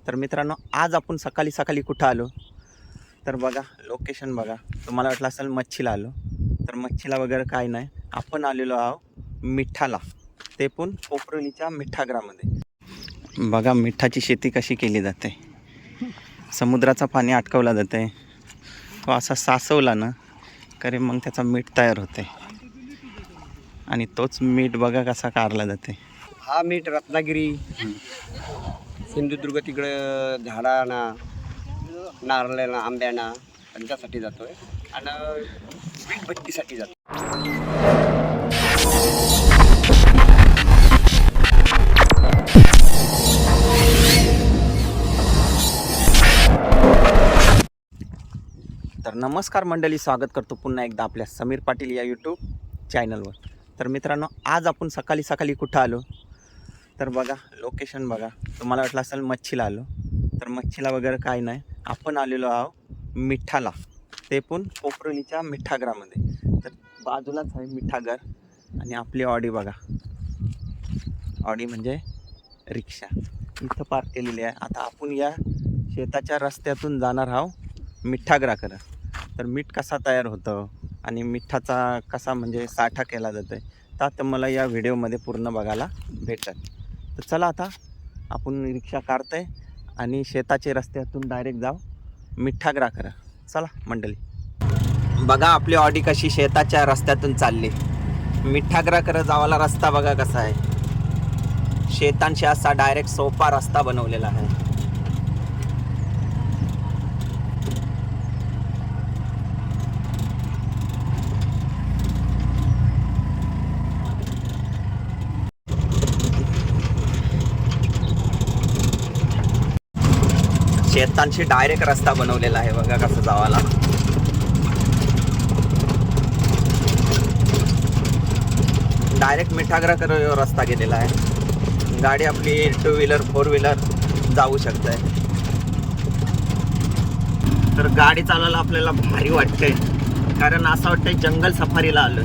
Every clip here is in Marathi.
तर मित्रांनो, आज आपण सकाळी सकाळी कुठं आलो तर बघा, लोकेशन बघा. तुम्हाला वाटलं असेल मच्छीला आलो, तर मच्छीला वगैरे काय नाही. आपण आलेलो आहो मिठाला, ते पण कोपरलीच्या मिठागरामध्ये. बघा मिठाची शेती कशी केली जाते. समुद्राचं पाणी अटकवलं जाते, तो असा साचवला ना करे मग त्याचा मीठ तयार होते. आणि तोच मीठ बघा कसा काढला जाते. हा मीठ रत्नागिरी सिंधुदुर्ग तिकडं झाडांना नारळाला आंब्याना त्यांच्यासाठी जातोय आणि मीठ भट्टीसाठी जातो. तर नमस्कार मंडळी, स्वागत करतो पुन्हा एकदा आपल्या समीर पाटील या यूट्यूब चॅनलवर. तर मित्रांनो, आज आपण सकाळी सकाळी कुठं आलो तर बघा, लोकेशन बघा. तुम्हाला वाटलं असेल मच्छीला आलो, तर मच्छीला वगैरे काय नाही. आपण आलेलो आहो मिठाला, ते पण कोपरलीच्या मिठागरामध्ये. तर बाजूलाच आहे मिठागर आणि आपली ऑडी बघा. ऑडी म्हणजे रिक्षा इथं पार्क केलेली आहे. आता आपण या शेताच्या रस्त्यातून जाणार आहोत मिठागराकडं. तर मीठ कसा तयार होतं आणि मिठाचा कसा म्हणजे साठा केला जातो तर आता मला या व्हिडिओमध्ये पूर्ण बघायला भेटतं. तर चला आता आपण रिक्षा काढतोय आणि शेताच्या रस्त्यातून डायरेक्ट जाऊ मिठागराकडं. चला मंडळी, बघा आपली ऑडी कशी शेताच्या रस्त्यातून चालली. मिठागराकडं जावाला रस्ता बघा कसा आहे. शेतांशी असा डायरेक्ट सोपा रस्ता बनवलेला आहे. शेतांशी डायरेक्ट रस्ता बनवलेला आहे बघा कसं जावाला. डायरेक्ट मिठागराकडे रस्ता गेलेला आहे. गाडी आपली 2 व्हीलर 4 व्हीलर जाऊ शकते. तर गाडी चालवायला आपल्याला भारी वाटते, कारण असं वाटतंय जंगल सफारीला आलोय.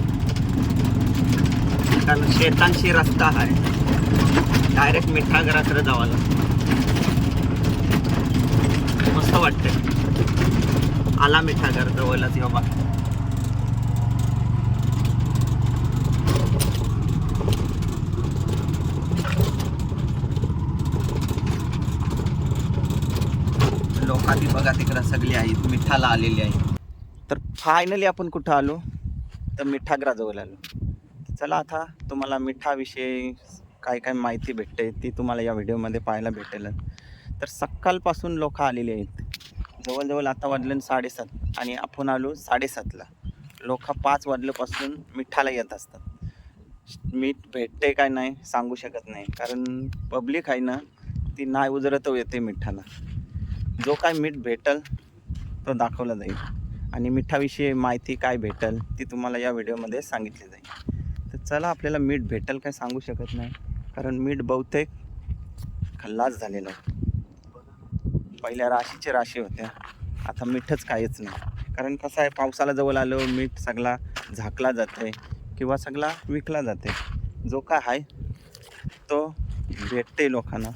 कारण शेतांशी रस्ता आहे डायरेक्ट मिठागराकडे जावाला. मस्त वाटते. आला मिठागर जवळच बाबा. लोकांनी बघा तिकडं सगळी आहेत मिठाला आलेली आहे. तर फायनली आपण कुठं आलो तर मिठागराजवळ आलो. चला आता तुम्हाला मिठाविषयी काय काय माहिती भेटते ती तुम्हाला या व्हिडिओमध्ये पाहायला भेटेल. तर सकाळपासून लोक आलेली आहेत. जवळजवळ आता वाजले 7:30 आणि आपण आलो 7:30ला. लोक 5 वाजल्यापासून मिठाला येत असतात. मीठ भेटते काय नाही सांगू शकत नाही, कारण पब्लिक आहे ना ती नाही उजरत येते मिठाला. जो काय मीठ भेटल तो दाखवला जाईल आणि मिठाविषयी माहिती काय भेटल ती तुम्हाला या व्हिडिओमध्ये सांगितली जाईल. तर चला, आपल्याला मीठ भेटल काय सांगू शकत नाही, कारण मीठ बहुतेक खल्लास झालेलं आहे. पहिल्या राशीच्या राशी होत्या, आता मीठच काहीच नाही. कारण कसं आहे, पावसाला जवळ आलो मीठ सगळा झाकला जाते किंवा सगळा विकला जाते. जो काय आहे तो भेटते लोकांना.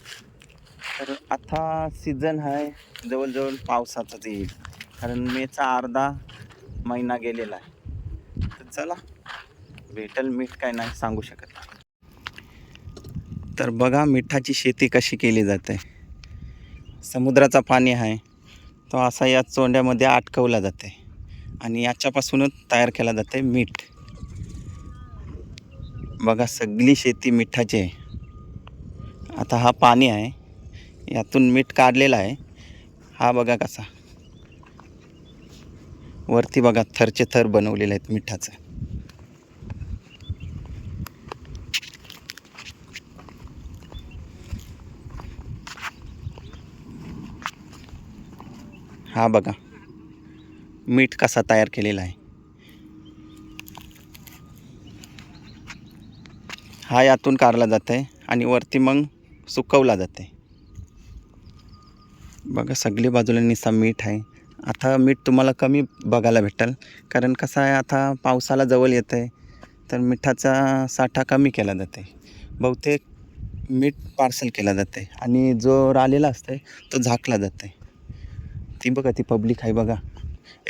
तर आता सीझन आहे जवळजवळ पावसाचाच येईल, कारण मेचा अर्धा महिना गेलेला आहे. तर चला, भेटल मीठ काय नाही सांगू शकत. तर बघा मिठाची शेती कशी केली जाते. समुद्राचा पाणी आहे तो असा या चोंड्यामध्ये अटकवला जाते आणि याच्यापासूनच तयार केला जाते मीठ. बघा सगळी शेती मिठाची आहे. आता हा पाणी आहे, यातून मीठ काढलेलं आहे. हा बघा कसा वरती बघा थरचे थर बनवलेले आहेत मिठाचं. हा बघा मीठ कसा तयार केलेला आहे. हा यातून काढला जात आहे आणि वरती मग सुकवला जाते. बघा सगळी बाजूला निसा मीठ आहे. आता मीठ तुम्हाला कमी बघायला भेटेल, कारण कसं आहे आता पावसाला जवळ येतं आहे तर मिठाचा साठा कमी केला जाते. बहुतेक मीठ पार्सल केला जाते आणि जो राहिलेला असतंय तो झाकला जाते. ती बघा ती पब्लिक आहे बघा,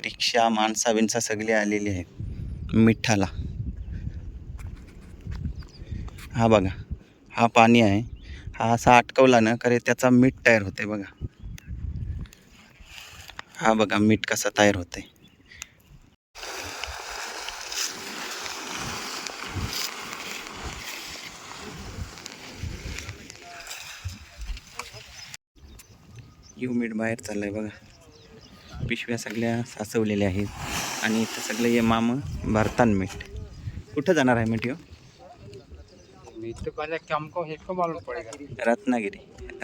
रिक्षा माणसा बिनसा सगळी आलेली आहेत मिठाला. हा बघा हा पाणी आहे, हा असा अटकवला ना करे त्याचा मीठ तयार होते बघा. हा बघा मीठ कसा तयार होते. मीठ बाहेर चाललंय बघा, पिशव्या सगळ्या साचवलेल्या आहेत आणि इथं सगळे हे मामा भरतान मीठ. कुठं जाणार आहे मीठ?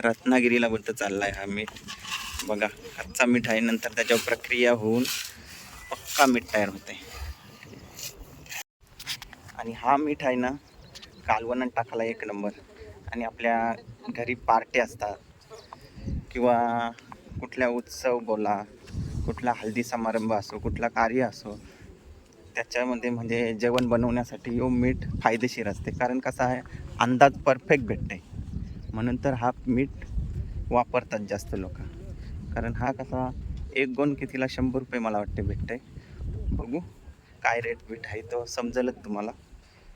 रत्नागिरीला बोलतं चाललाय हा मीठ बघा. कच्चा मीठ आहे, नंतर त्याच्यावर प्रक्रिया होऊन पक्का मीठ तयार होते. आणि हा मीठ आहे ना कालवणात टाकायला एक नंबर. आणि आपल्या घरी पार्ट्या असतात किंवा कुठल्या उत्सव बोला, कुठला हल्दी समारंभ असो, कुठला कार्य असो, त्याच्यामध्ये म्हणजे जेवण बनवण्यासाठी यो मीठ फायदेशीर असते. कारण कसं आहे अंदाज परफेक्ट भेटते, म्हणून तर हा मीठ वापरतात जास्त लोक. कारण हा कसा एक गोण कितीला 100 रुपये मला वाटते भेटते. बघू काय रेट मीठ आहे तो समजेलच तुम्हाला.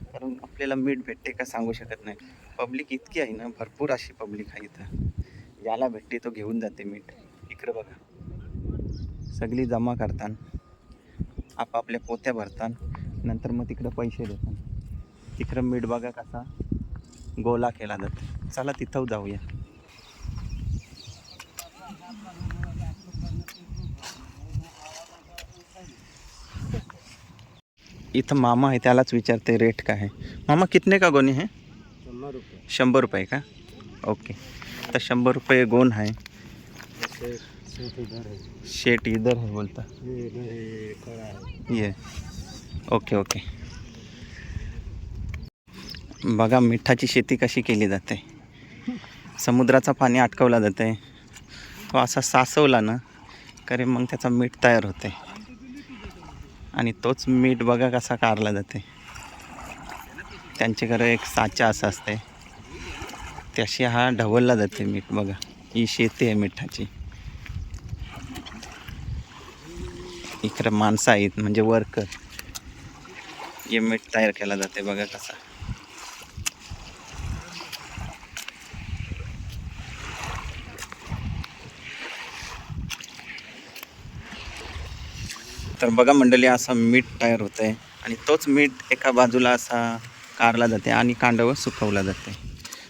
कारण आपल्याला मीठ भेटते का सांगू शकत नाही. पब्लिक इतकी आहे ना, भरपूर अशी पब्लिक आहे इथं, ज्याला भेटते तो घेऊन जाते मीठ. इकडं बघा सगळी जमा करतात, आपापल्या पोत्या भरतात, नंतर मग तिकडं पैसे देतात. तिकडं मीठ बघा कसा गोला केला जातो. चला तिथं जाऊया. इथं मामा आहे, त्यालाच विचारते रेट काय आहे. मामा कितने का गोनी है? 100 रुपये का? ओके, तर 100 रुपये गोन आहे. शेट इधर है बोलता ये. Okay okay. बघा मिठाची शेती कशी केली जाते. समुद्राचा पाणी अटकवला जाते, तो असा साचवला ना करे मग त्याचा मीठ तयार होते. आणि तोच मीठ बघा कसा काढला जाते. त्यांच्याकडे एक साचा असा असते, त्याशी हा ढवळला जाते मीठ. बघा ही शेती आहे मिठाची. इकडं माणसं आहेत म्हणजे वर्कर, हे मीठ तयार केला जाते बघा कसा. तर बघा मंडळी असं मीठ तयार होतं आहे आणि तोच मीठ एका बाजूला असा काढला जाते आणि कांडावर सुकवला जाते.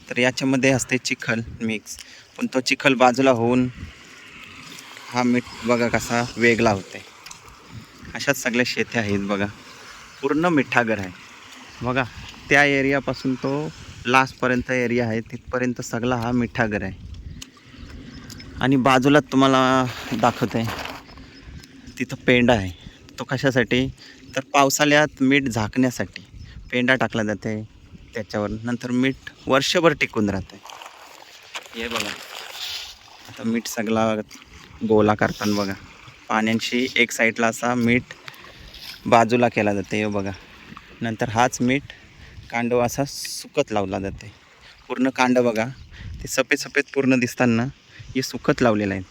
तर याच्यामध्ये असते चिखल मिक्स, पण तो चिखल बाजूला होऊन हा मीठ बघा कसा वेगळा होते. अशाच सगळ्या शेत्या आहेत बघा, पूर्ण मिठागर आहे बघा. त्या एरियापासून तो लास्टपर्यंत एरिया आहे, तिथपर्यंत सगळा हा मिठागर आहे. आणि बाजूला तुम्हाला दाखवत आहे तिथं पेंडा आहे. तो कशासाठी? तर पावसाळ्यात मीठ झाकण्यासाठी पेंडा टाकला जाते त्याच्यावर, नंतर मीठ वर्षभर टिकून राहते. हे बघा आता मीठ सगळा गोला करताना बघा, पाण्याशी एक साईडला असा मीठ बाजूला केला जाते. हे बघा, नंतर हाच मीठ कांड असा सुकत लावला जाते. पूर्ण कांड बघा ते सफेद सफेद पूर्ण दिसताना हे सुकत लावलेलं आहे.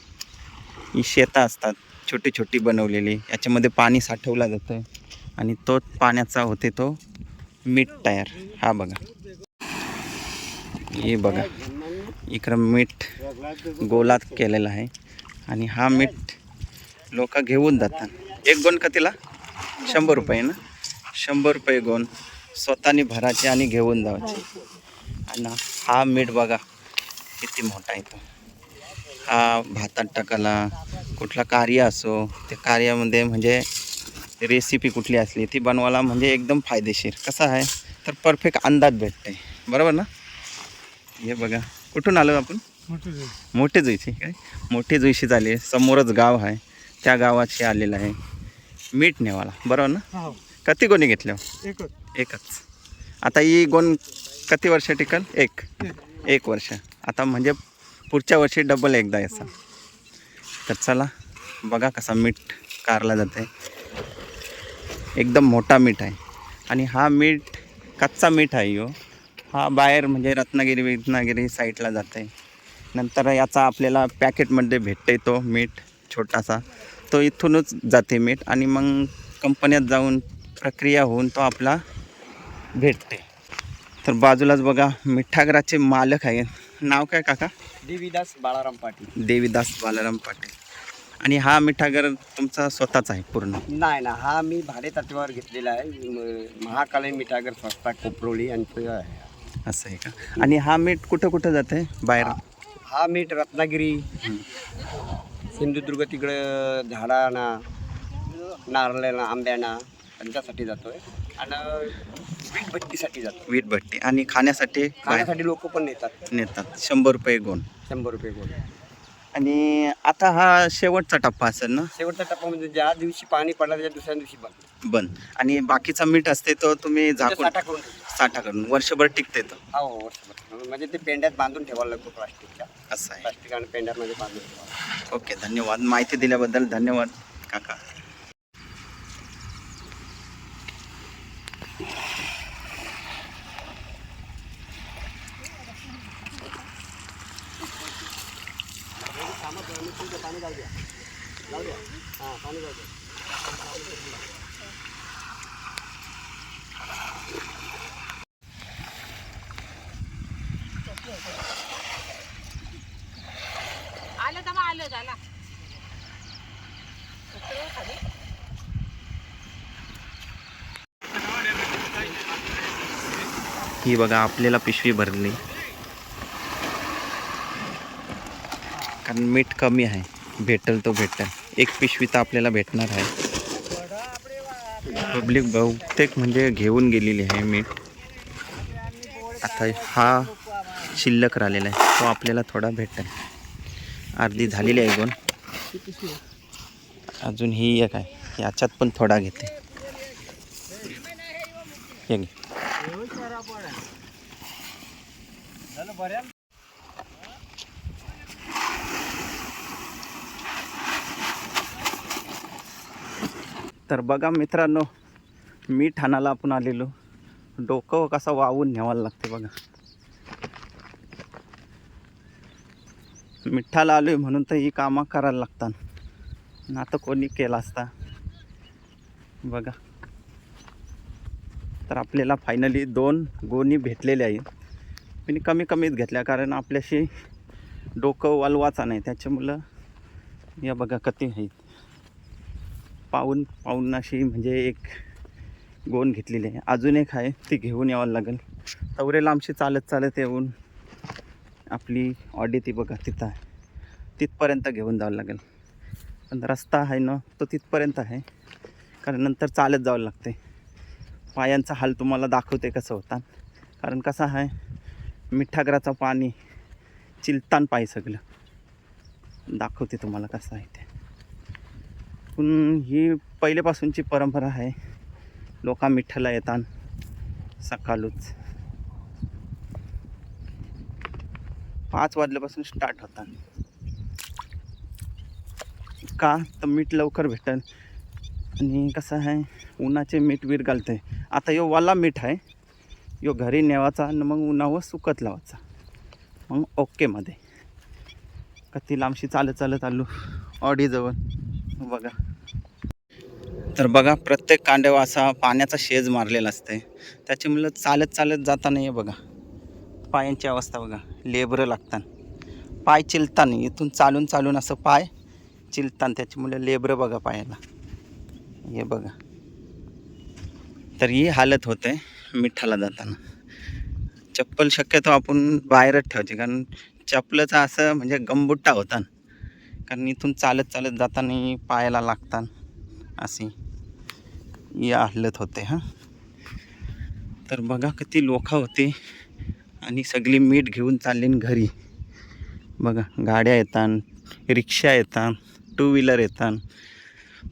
ही शेतं असतात छोटी छोटी बनवलेली, याच्यामध्ये पाणी साठवलं जातं आणि तो पाण्याचा होते तो मीठ तयार. हा बघा हे बघा इकडं मीठ गोलात केलेला आहे आणि हा मीठ लोक घेऊन जातात. एक गोण कितीला? 100 रुपये ना, 100 रुपये गोण स्वतःने भरायचे आणि घेऊन जायचे. आणि हा मीठ बघा किती मोठा आहे तो. हा भातात टाकायला, कुठला कार्य असो त्या कार्यामध्ये म्हणजे रेसिपी कुठली असली ती बनवायला म्हणजे एकदम फायदेशीर. कसं आहे तर परफेक्ट अंदाज भेटते, बरोबर ना. हे बघा कुठून आलो आपण? मोठे जुईशी. काय मोठे जुईशी झाले, समोरच गाव आहे, त्या गावाशी आलेलं आहे मीठ नेवाला, बरोबर ना. किती गोणी घेतल्या? एकच. आता ही गोण किती वर्ष टिकल? एक वर्ष. आता म्हणजे पुढच्या वर्षी डबल एकदा याचा. तर चला बघा कसा मीठ कारला जाते. एकदम मोठा मीठ आहे आणि हा मीठ कच्चा मीठ आहे. हा बाहेर म्हणजे रत्नागिरी साईडला जाते. नंतर याचा आपल्याला पॅकेटमध्ये भेटते तो मीठ छोटासा, तो इथूनच जाते मीठ आणि मग कंपन्यात जाऊन प्रक्रिया होऊन तो आपला भेटते. तर बाजूलाच बघा मिठागराचे मालक आहे. नाव काय काका? देवीदास बाळाराम पाटील. देवीदास बालाराम पाटील. आणि हा मिठागर तुमचा स्वतःचा आहे पूर्ण? नाही ना, हा मी भाडे तत्वावर घेतलेला आहे. महाकाली मिठागर संस्था कोपरोली यांचं आहे. असं आहे का? आणि हा मीठ कुठं कुठं जाते बाहेर? हा मीठ रत्नागिरी, सिंधुदुर्ग तिकडं झाडाना, नारळाला, आंब्याना त्यांच्यासाठी जातोय. आणि वीट भट्टीसाठी जातो. वीट भट्टी. आणि खाण्यासाठी खाण्यासाठी लोक पण नेतात 100 रुपये गोण. 100 रुपये गोड. आणि आता हा शेवटचा टप्पा असेल ना? शेवटचा टप्पा म्हणजे ज्या दिवशी पाणी पडलं त्याच्या दुसऱ्या दिवशी बंद. आणि बाकीचा मीठ असते तो तुम्ही झाकून साठा करून ठेवतो. साठा करून वर्षभर टिकते तो? हो, वर्षभर. म्हणजे ते पेंड्यात बांधून ठेवायला लागतो प्लास्टिकच्या. असं आहे. प्लास्टिक आणि पेंड्यामध्ये बांधून ठेवायला. ओके, धन्यवाद. माहिती दिल्याबद्दल धन्यवाद काका. पाणी जाऊ द्या. हां, पाणी जाऊ द्या. आलं झाला. ही बघा आपल्याला पिशवी भरली, कारण मीठ कमी आहे. भेटेल तो भेटेल. एक पिशवी तर आपल्याला भेटणार आहे. पब्लिक बहुतेक म्हणजे घेऊन गेलेली आहे मीठ. आता हा शिल्लक राहिलेला आहे, तो आपल्याला थोडा भेटेल. अर्धी झालेली आहे गोण. अजून ही एक आहे, याच्यात पण थोडा घेते. हे घे. तर बघा मित्रांनो, मीठ आणायला आपण आलेलो. डोकं कसं वावून न्यावायला लागते बघा. मिठाला आलोय म्हणून तर ही कामं करायला लागतात. ना तर कोणी केला असता बघा. तर आपल्याला फायनली 2 गोणी भेटलेल्या आहेत. मी कमीच घेतल्या, कारण आपल्याशी डोकं वालवाचा नाही. त्याच्यामुळं या बघा किती आहेत. पाऊन अशी म्हणजे एक गोण घेतलेली आहे. अजून एक आहे, ती घेऊन यावं लागेल. तवरे लांबशी चालत येऊन आपली ऑडी ती बघा तिथं आहे, तिथपर्यंत घेऊन जावं लागेल. पण रस्ता आहे ना तो तिथपर्यंत आहे, कारण नंतर चालत जावं लागते. पायांचा हाल तुम्हाला दाखवते कसं होतात. कारण कसं आहे, मिठागराचं पाणी चिलतान पाय सगळं दाखवते तुम्हाला कसं आहे ते. पण ही पहिल्यापासूनची परंपरा आहे. लोक मिठाला येतात सकाळूच 5 वाजल्यापासून स्टार्ट होतात. का तर मीठ लवकर भेटेल. आणि कसं आहे, उन्हाचे मीठ घालते. आता यो वाला मीठ आहे, यो घरी नेवाचा आणि मग उन्हावर सुकत लावायचा, मग ओकेमध्ये. कधी लांबशी चालत आलो ऑडीजवळ बघा. तर बघा प्रत्येक कांड्यावर असा पाण्याचा शेज मारलेला असते. त्याच्यामुळं चालत जाता नाही आहे बघा. पायांची अवस्था बघा, लेबरं लागतात. पाय चिलताना इथून चालून असं पाय चिलतान. त्याच्यामुळे लेबरं बघा पायाला, हे बघा. तर ही हालत होते मिठाला जाताना. चप्पल शक्यतो आपण बाहेरच ठेवायची, कारण चप्पलचा असं म्हणजे गंबुट्टा होता. कारण इथून चालत जाताना पायाला लागतात. अशी या हालत होते. हां, तर बघा किती लोक होते आणि सगळी मीठ घेऊन चालले घरी. बघा गाड्या येतात, रिक्षा येतात, 2 व्हीलर येतात.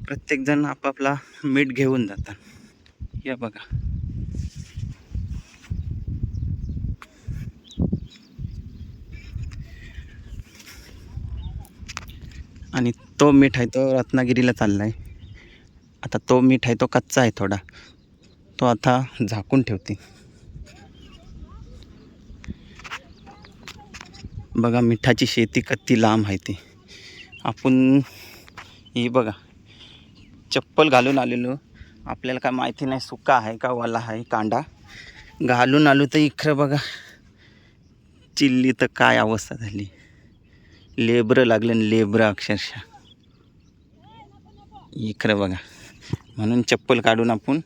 प्रत्येकजण आपापला मीठ घेऊन जातात. या बघा. आणि तो मीठ आहे तो रत्नागिरीला चालला आहे. आता तो मीठ आहे तो कच्चा आहे थोडा, तो आता झाकून ठेवते. बघा मिठाची शेती किती लांब आहे ती. आपण ही बघा चप्पल घालून आलेलो, आपल्याला काय माहिती नाही सुका आहे का वाला आहे. कांदा घालून आलो तर इकडं बघा चिल्ली तर काय अवस्था झाली. लेबरं लागले लेबरं अक्षरशः इकडं बघा. म्हणून चप्पल काढून आपण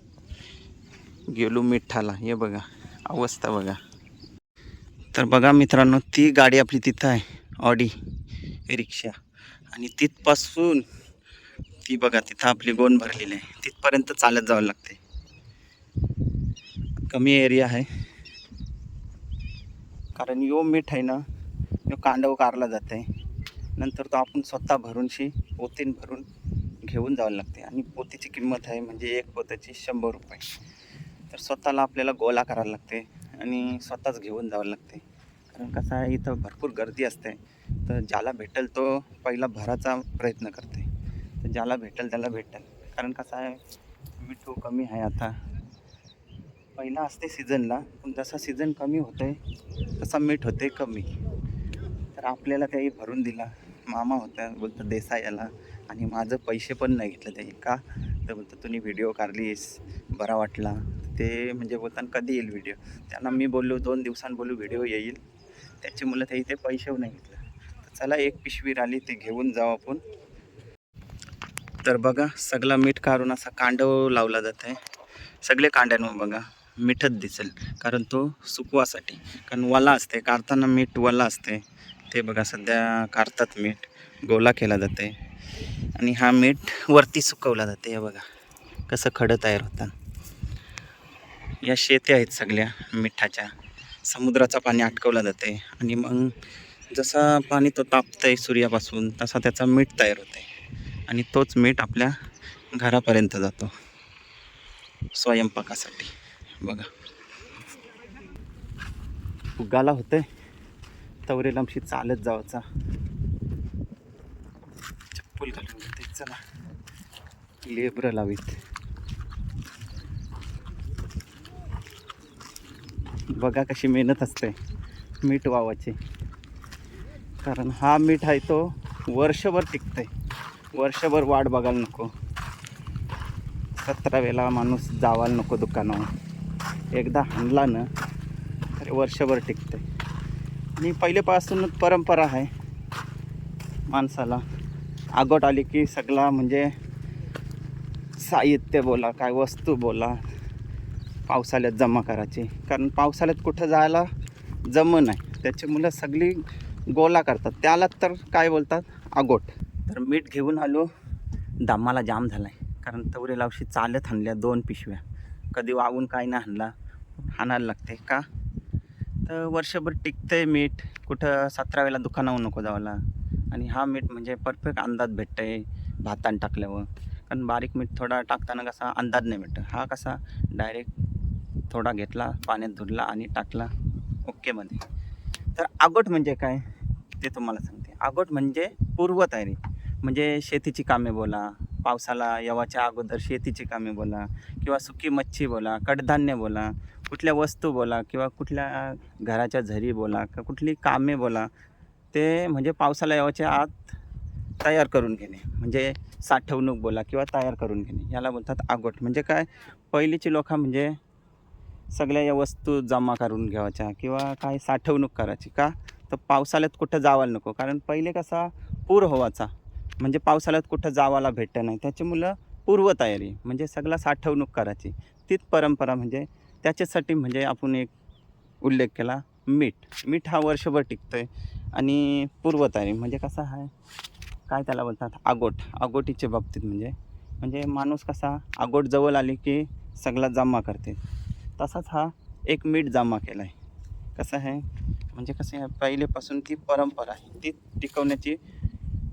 गेलो मिठाला. हे बघा अवस्था बघा. तर बघा मित्रांनो, ती गाडी आपली तिथं आहे, ऑडी रिक्षा. आणि तिथपासून ती बघा तिथं आपली गोण भरलेली आहे, तिथपर्यंत चालत जावं लागते. कमी एरिया आहे कारण यो मीठ आहे ना, यो कांडव कारला जात आहे. नंतर तो आपण स्वतः भरूनशी पोतीन भरून घेऊन जावं लागते. आणि पोतीची किंमत आहे म्हणजे एक पोत्याची 100 रुपये. तर स्वतःला आपल्याला गोळा करायला लागते आणि स्वतःच घेऊन जावं लागते. कारण कसं आहे इथं भरपूर गर्दी असते, तर ज्याला भेटेल तो पहिला भरायचा प्रयत्न करते. तर ज्याला भेटेल त्याला भेटेल. कारण कसं आहे मिठू कमी आहे आता. पहिला असते सीझनला, पण जसा सीझन कमी होतं आहे तसा मीठ होते कमी. तर आपल्याला काही भरून दिला. मामा होता, बोलतं देसाई याला. आणि माझं पैसे पण नाही घेतलं त्याची. का तर बोलतं तुम्ही व्हिडिओ काढलीस बरा वाटला. ते म्हणजे बोलताना कधी येईल व्हिडिओ. त्यांना मी बोललो 2 दिवसांनी बोलू व्हिडिओ येईल. त्याची मुलं ते इथे पैसे नाही घेतलं. तर चला एक पिशवी राहिली ते घेऊन जाऊ आपण. तर बघा सगळा मीठ काढून असा कांडव लावला जात आहे. सगळे कांड्यांवर बघा मीठच दिसेल, कारण तो सुकवासाठी. कारण वला असते, काढताना मीठ वला असते. ते बघा सध्या काढतात मीठ, गोळा केला जाते. आणि हा मीठ वरती सुकवला जाते. हे बघा कसं खडं तयार होतं. या शेती आहेत सगळ्या मिठाच्या. समुद्राचं पाणी अटकवलं जाते आणि मग जसा पाणी तो तापतं आहे सूर्यापासून, तसा त्याचा मीठ तयार होते. आणि तोच मीठ आपल्या घरापर्यंत जातो स्वयंपाकासाठी. बघा फुगाला होते तवरेला आमची चालत जावाचा. चप्पल घालून घेते. चला लेबरं लावीत. बघा कशी मेहनत असते मीठ वावाची. कारण हा मीठ आहे तो वर्षभर टिकते. वर्षभर वाट बघायला नको. 17 वेळा माणूस जावायला नको दुकानावर. एकदा हाणला ना तर वर्षभर टिकते. आणि पहिलेपासूनच परंपरा आहे माणसाला. आगोट आली की सगळा म्हणजे साहित्य बोला काय वस्तू बोला पावसाळ्यात जमा करायची. कारण पावसाळ्यात कुठं जायला जमं नाही, त्याच्यामुळं सगळी गोळा करतात. त्याला तर काय बोलतात आगोट. तर मीठ घेऊन आलो. दामाला जाम झाला आहे कारण तवरे लावशी चालत हाणल्या 2 पिशव्या. कधी वाहून काय नाही हाणला, हाणायला लागते. का तर वर्षभर टिकते मीठ. कुठं 17 वेळा दुकानावर नको जावाला. आणि हा मीठ म्हणजे परफेक्ट अंदाज भेटतं आहे भातान टाकल्यावर. कारण बारीक मीठ थोडा टाकताना कसा अंदाज नाही भेटत. हा कसा डायरेक्ट थोडा घेतला पाण्यात धुतला आणि टाकला ओकेमध्ये. तर आगोट म्हणजे काय ते तुम्हाला सांगते. आगोट म्हणजे पूर्वतयारी. म्हणजे शेतीची कामे बोला, पावसाला येवाच्या अगोदर शेतीची कामे बोला, किंवा सुकी मच्छी बोला, कडधान्य बोला, कुठल्या वस्तू बोला, किंवा कुठल्या घराच्या झरी बोला, का कुठली कामे बोला, ते म्हणजे पावसाला येवाच्या आत तयार करून घेणे. म्हणजे साठवणूक बोला किंवा तयार करून घेणे, याला बोलतात आगोट. म्हणजे काय पहिलीची लोक म्हणजे सगळ्या या वस्तू जमा करून घ्यायच्या किंवा काय साठवणूक करायची. का तर पावसाळ्यात कुठं जावायला नको. कारण पहिले कसा पूर व्हायचा, म्हणजे पावसाळ्यात कुठं जावायला भेटतं नाही. त्याच्यामुळं पूर्वतयारी म्हणजे सगळा साठवणूक करायची. तीच परंपरा. म्हणजे त्याच्यासाठी म्हणजे आपण एक उल्लेख केला मीठ. मीठ हा वर्षभर टिकतो आहे. आणि पूर्वतयारी म्हणजे कसा आहे काय त्याला बोलतात आगोट. आगोटीच्या बाबतीत म्हणजे माणूस कसा आगोट जवळ आली की सगळा जमा करते, तसाच हा एक मीठ जमा केला आहे. कसं आहे म्हणजे कसं आहे पहिलेपासून ती परंपरा आहे, ती टिकवण्याची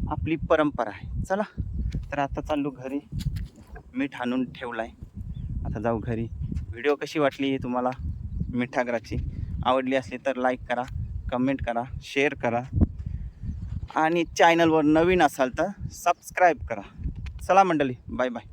आपली परंपरा आहे. चला तर आता चाललो घरी. मीठ आणून ठेवलं आहे, आता जाऊ घरी. व्हिडिओ कशी वाटली तुम्हाला मिठागराची? आवडली असली तर लाईक करा, कमेंट करा, शेअर करा. आणि चॅनलवर नवीन असाल तर सबस्क्राईब करा. चला मंडळी, बाय बाय.